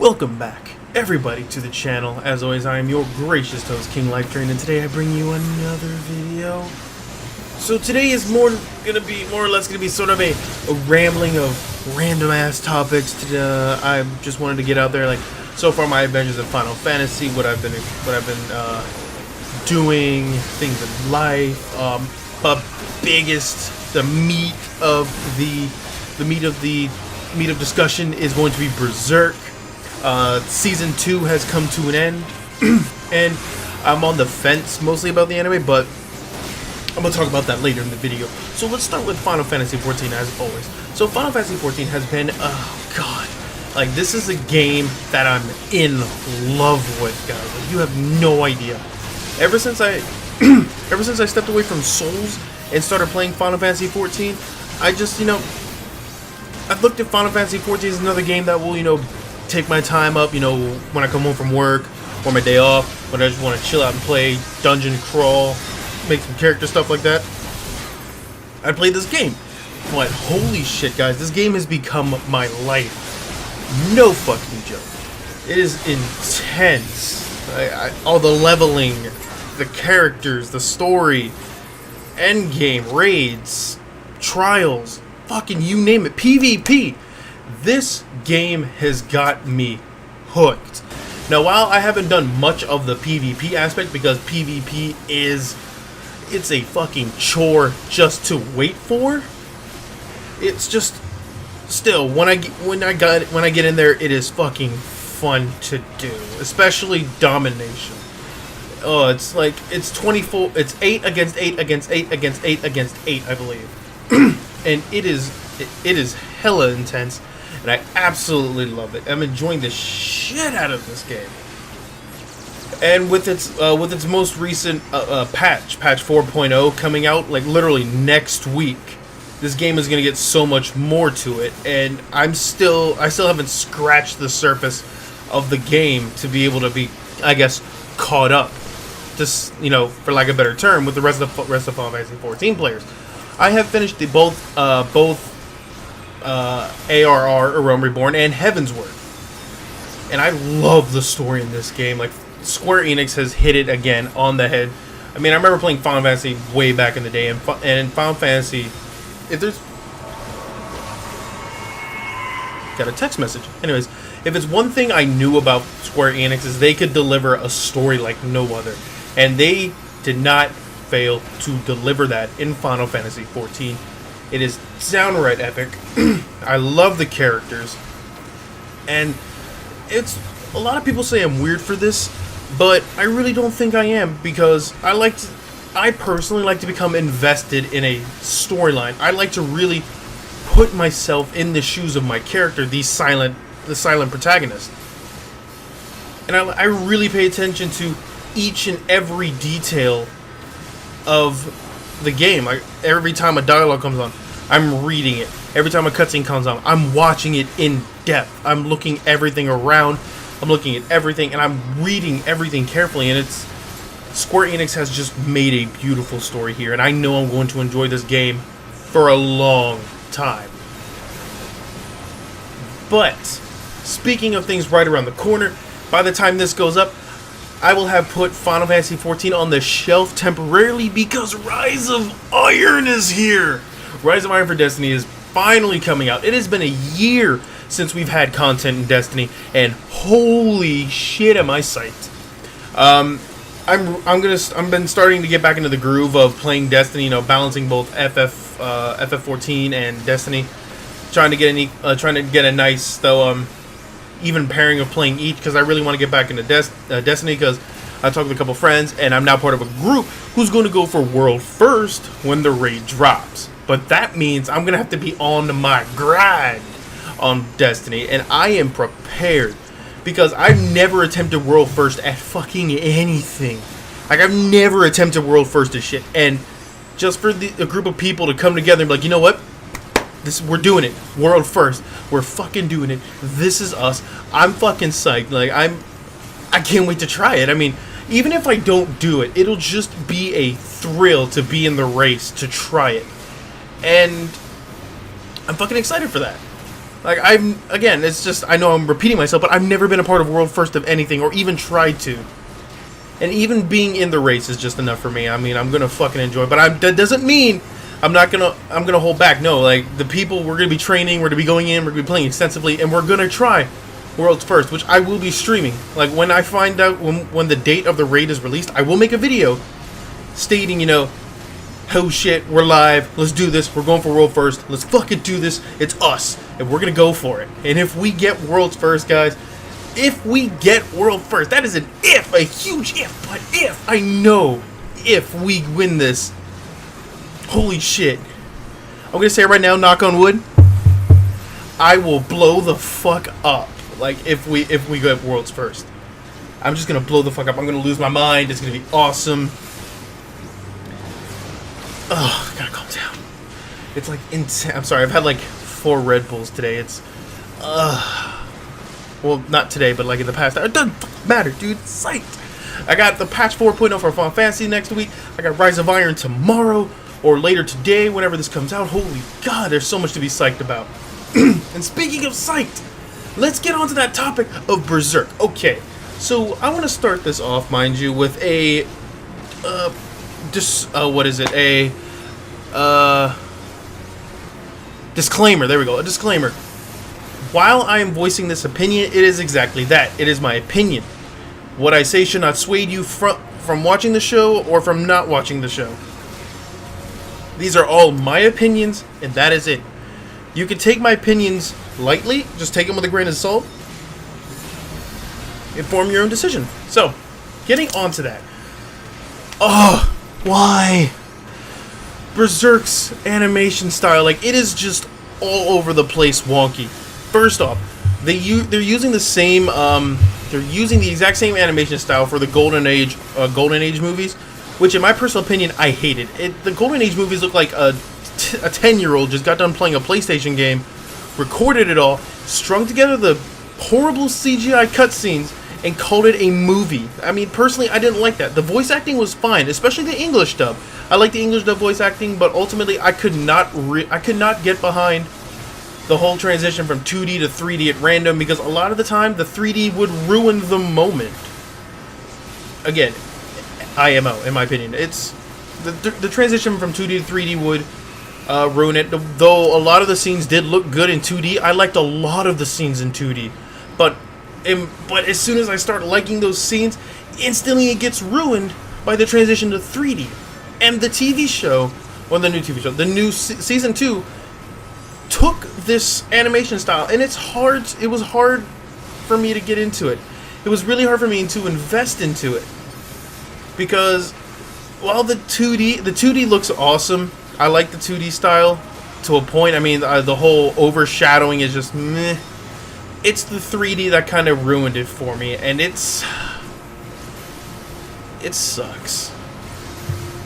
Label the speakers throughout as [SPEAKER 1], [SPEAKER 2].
[SPEAKER 1] Welcome back, everybody, to the channel. As always, I am your gracious host, King Lifetrain, and today I bring you another video. So today is more or less gonna be sort of a rambling of random ass topics. I just wanted to get out there, like, so far my adventures in Final Fantasy, what I've been doing, things in life. But the meat of discussion is going to be Berserk. Season 2 has come to an end, and I'm on the fence mostly about the anime, but I'm going to talk about that later in the video. So let's start with Final Fantasy XIV as always. So Final Fantasy XIV has been, oh god, like, this is a game that I'm in love with, guys. Like, you have no idea. Ever since I stepped away from Souls and started playing Final Fantasy XIV, I just, I've looked at Final Fantasy XIV as another game that will, take my time up, when I come home from work or my day off, when I just want to chill out and play, dungeon crawl, make some character stuff like that. I play this game. But holy shit, guys, this game has become my life. No fucking joke. It is intense. All the leveling, the characters, the story, endgame, raids, trials, fucking you name it, PvP. This game has got me hooked. Now, while I haven't done much of the PvP aspect, because PvP it's a fucking chore just to wait for. It's just still when I get in there, it is fucking fun to do, especially domination. Oh, it's like it's 24. It's 8 against 8 against 8 against 8 against 8, I believe, and it is hella intense. And I absolutely love it. I'm enjoying the shit out of this game. And with its most recent patch 4.0 coming out, like, literally next week, this game is gonna get so much more to it. And I still haven't scratched the surface of the game to be able to be, I guess, caught up. Just, for lack of a better term, with the rest of Final Fantasy XIV players. I have finished both ARR, A Realm Reborn, and Heavensward. And I love the story in this game. Like, Square Enix has hit it again on the head. I mean, I remember playing Final Fantasy way back in the day, and Final Fantasy, if there's... Got a text message. Anyways, if it's one thing I knew about Square Enix, is they could deliver a story like no other. And they did not fail to deliver that in Final Fantasy XIV. It is downright epic. I love the characters. And it's... A lot of people say I'm weird for this, but I really don't think I am, because I personally like to become invested in a storyline. I like to really put myself in the shoes of my character, the silent protagonist. And I really pay attention to each and every detail of the game. Like, every time a dialogue comes on, I'm reading it. Every time a cutscene comes on, I'm watching it in depth. I'm looking everything around. I'm looking at everything, and I'm reading everything carefully. And it's Square Enix has just made a beautiful story here, and I know I'm going to enjoy this game for a long time. But speaking of things right around the corner, by the time this goes up, I will have put Final Fantasy XIV on the shelf temporarily, because Rise of Iron is here. Rise of Iron for Destiny is finally coming out. It has been a year since we've had content in Destiny, and holy shit, am I psyched! I've been starting to get back into the groove of playing Destiny. Balancing both FF14 and Destiny, trying to get a nice even pairing of playing each, because I really want to get back into Destiny, because I talked with a couple friends, and I'm now part of a group who's going to go for World First when the raid drops. But that means I'm going to have to be on my grind on Destiny, and I am prepared, because I've never attempted World First at fucking anything. Like, I've never attempted World First at shit, and just for a group of people to come together and be like, you know what? We're doing it. World First. We're fucking doing it. This is us. I'm fucking psyched. Like, I can't wait to try it. I mean, even if I don't do it, it'll just be a thrill to be in the race, to try it. And I'm fucking excited for that. Like, again, it's just, I know I'm repeating myself, but I've never been a part of World First of anything, or even tried to. And even being in the race is just enough for me. I mean, I'm gonna fucking enjoy, but that doesn't mean I'm gonna hold back. No, like, the people, we're gonna be training, we're gonna be going in, we're gonna be playing extensively, and we're gonna try World's First, which I will be streaming. Like, when I find out when the date of the raid is released, I will make a video stating, you know, oh shit, we're live, let's do this, we're going for World First, let's fucking do this, it's us, and we're gonna go for it. And if we get World's First, guys, if we get World First, that is an if, a huge if, but if, I know, if we win this, holy shit, I'm gonna say it right now, knock on wood, I will blow the fuck up. Like, if we get World's First, I'm just gonna blow the fuck up. I'm gonna lose my mind. It's gonna be awesome. Oh, I gotta calm down. It's like intense. I'm sorry. I've had like 4 Red Bulls today. It's well, not today, but like in the past. It doesn't matter, dude. It's psyched. I got the patch 4.0 for Final Fantasy next week. I got Rise of Iron tomorrow or later today, whenever this comes out. Holy God, there's so much to be psyched about. And speaking of psyched, let's get on to that topic of Berserk. Okay, so I want to start this off, mind you, with a what is it? A disclaimer. There we go. A disclaimer. While I am voicing this opinion, it is exactly that. It is my opinion. What I say should not sway you from watching the show or from not watching the show. These are all my opinions, and that is it. You can take my opinions lightly, just take them with a grain of salt, and form your own decision. So, getting on to that. Oh, why? Berserk's animation style, like, it is just all over the place wonky. First off, they're using the same, they're using the exact same animation style for the Golden Age movies, which in my personal opinion, I hated. The Golden Age movies look like a 10-year-old just got done playing a PlayStation game, recorded it all, strung together the horrible CGI cutscenes, and called it a movie. I mean, personally, I didn't like that. The voice acting was fine, especially the English dub. I like the English dub voice acting, but ultimately, I could not get behind the whole transition from 2D to 3D at random, because a lot of the time, the 3D would ruin the moment. Again, IMO, in my opinion. It's the transition from 2D to 3D would ruin it. Though a lot of the scenes did look good in 2D, I liked a lot of the scenes in 2D. But as soon as I start liking those scenes, instantly it gets ruined by the transition to 3D. And the TV show, well, the new TV show, the new season 2, took this animation style, and it was hard for me to get into it. It was really hard for me to invest into it. Because while the 2D looks awesome, I like the 2D style to a point. I mean, the whole overshadowing is just meh. It's the 3D that kind of ruined it for me, and it sucks.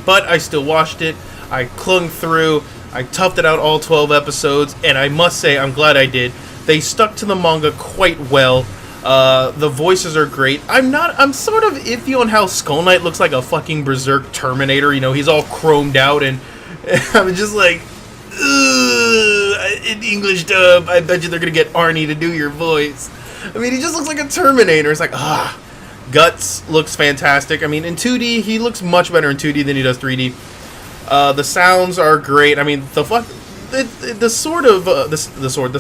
[SPEAKER 1] But I still watched it. I clung through. I toughed it out all 12 episodes, and I must say, I'm glad I did. They stuck to the manga quite well. The voices are great. I'm sort of iffy on how Skull Knight looks like a fucking Berserk Terminator. You know, he's all chromed out, and I'm just like, in English dub, I bet you they're gonna get Arnie to do your voice. I mean, he just looks like a Terminator. It's like, Guts looks fantastic. I mean, in 2D, he looks much better in 2D than he does 3D. The sounds are great. I mean, the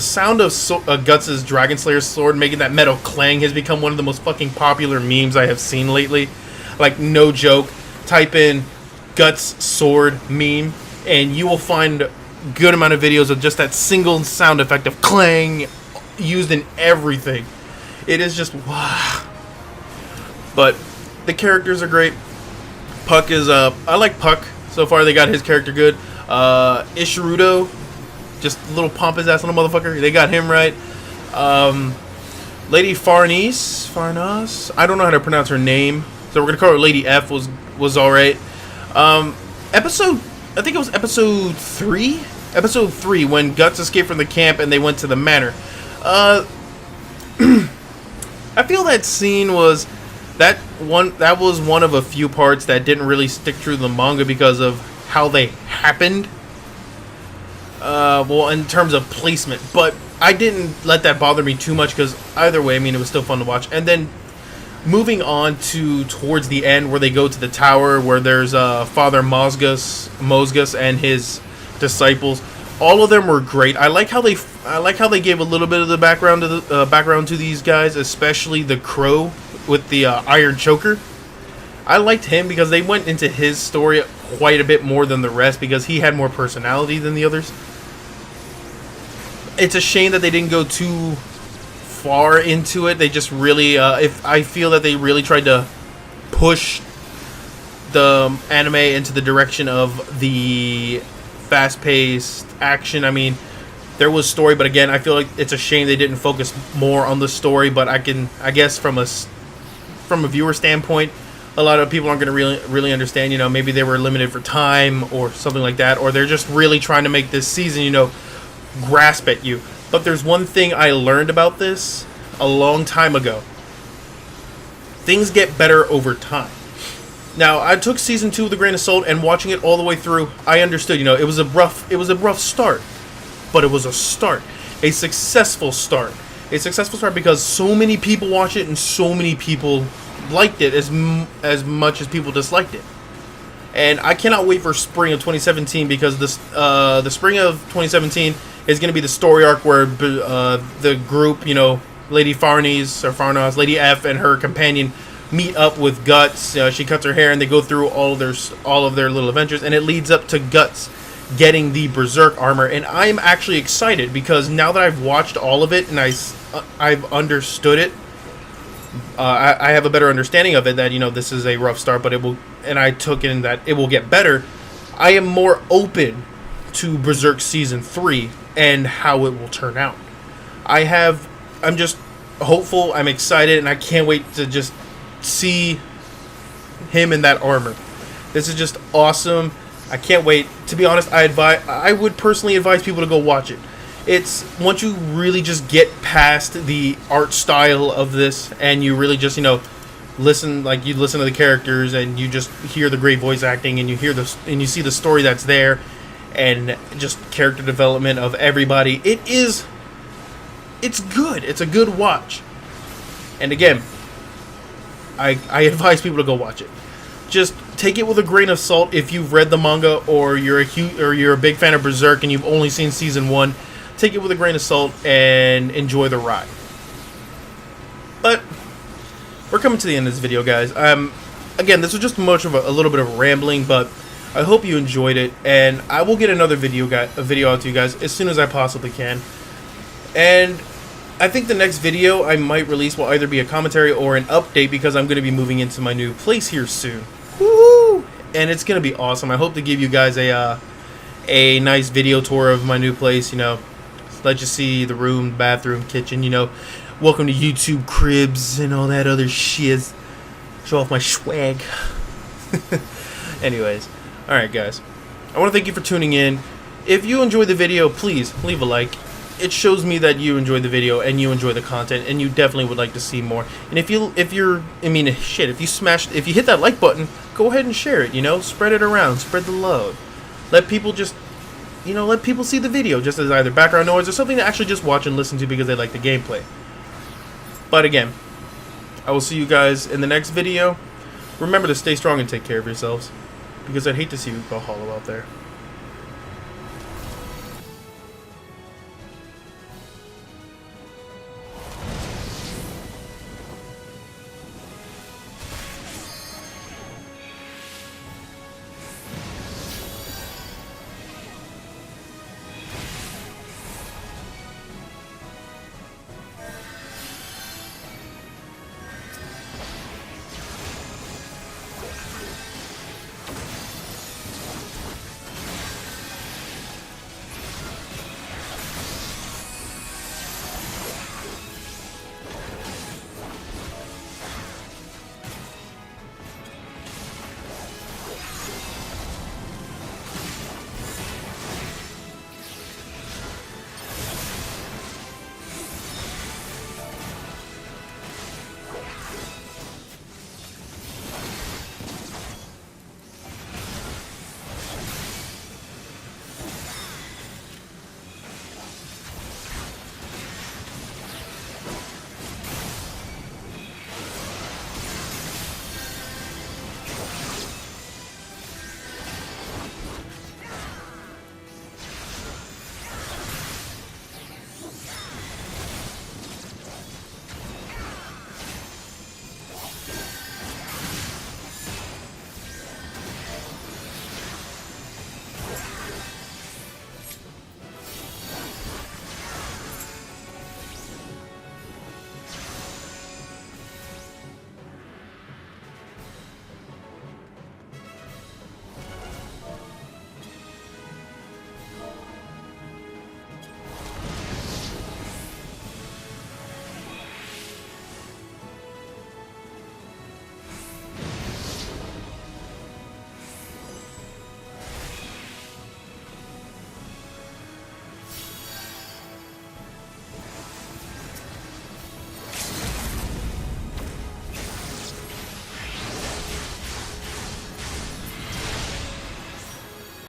[SPEAKER 1] sound of Guts' Dragon Slayer's sword making that metal clang has become one of the most fucking popular memes I have seen lately. Like, no joke. Type in Guts sword meme, and you will find a good amount of videos of just that single sound effect of clang used in everything. It is just wow. But the characters are great. Puck is I like Puck. So far they got his character good. Ishirudo, just a little pompous ass little motherfucker. They got him right. Lady Farnese, I don't know how to pronounce her name, so we're gonna call her Lady F. Was alright. I think it was episode 3. Episode 3, when Guts escaped from the camp and they went to the manor. I feel that scene was that was one of a few parts that didn't really stick true to the manga because of how they happened. Well, in terms of placement, but I didn't let that bother me too much because either way, I mean, it was still fun to watch. And then moving on to towards the end where they go to the tower where there's Father Mosgus and his disciples. All of them were great. I like how they gave a little bit of the background to the background to these guys, especially the crow with the iron choker. I liked him because they went into his story quite a bit more than the rest because he had more personality than the others. It's a shame that they didn't go too far into it. They just really, if I feel that they really tried to push the anime into the direction of the fast-paced action. I mean, there was story, but again, I feel like it's a shame they didn't focus more on the story. But I guess from a viewer standpoint, a lot of people aren't going to really understand. You know, maybe they were limited for time or something like that, or they're just really trying to make this season, you know, grasp at you. But there's one thing I learned about this a long time ago. Things get better over time. Now, I took season 2 with a grain of salt, and watching it all the way through, I understood, you know, it was a rough start, but it was a start, a successful start because so many people watched it and so many people liked it as much as people disliked it. And I cannot wait for spring of 2017 because the spring of 2017 is going to be the story arc where the group, you know, Lady Farnaz, Lady F, and her companion meet up with Guts. She cuts her hair, and they go through all of their little adventures, and it leads up to Guts getting the Berserk armor. And I'm actually excited because now that I've watched all of it and I've understood it, I have a better understanding of it. That, you know, this is a rough start, but it will, and I took in that it will get better. I am more open to Berserk season 3 and how it will turn out. I'm just hopeful. I'm excited, and I can't wait to just see him in that armor. This is just awesome. I can't wait. To be honest, I would personally advise people to go watch it. It's once you really just get past the art style of this and you really just, you know, listen to the characters and you just hear the great voice acting and you see the story that's there and just character development of everybody. It's good. It's a good watch. And again, I advise people to go watch it. Just take it with a grain of salt if you've read the manga or you're a big fan of Berserk and you've only seen season 1. Take it with a grain of salt and enjoy the ride. But we're coming to the end of this video, guys. Again, this was just much of a little bit of rambling, but I hope you enjoyed it, and I will get another video out to you guys as soon as I possibly can. And I think the next video I might release will either be a commentary or an update because I'm going to be moving into my new place here soon. Woo! And it's going to be awesome. I hope to give you guys a nice video tour of my new place, you know. Let you see the room, bathroom, kitchen, you know. Welcome to YouTube Cribs and all that other shit. Show off my swag. Anyways, alright guys. I want to thank you for tuning in. If you enjoyed the video, please leave a like. It shows me that you enjoyed the video and you enjoy the content and you definitely would like to see more. And if you hit that like button, go ahead and share it, you know. Spread it around, spread the love. Let people see the video just as either background noise or something to actually just watch and listen to because they like the gameplay. But again, I will see you guys in the next video. Remember to stay strong and take care of yourselves because I'd hate to see you go hollow out there.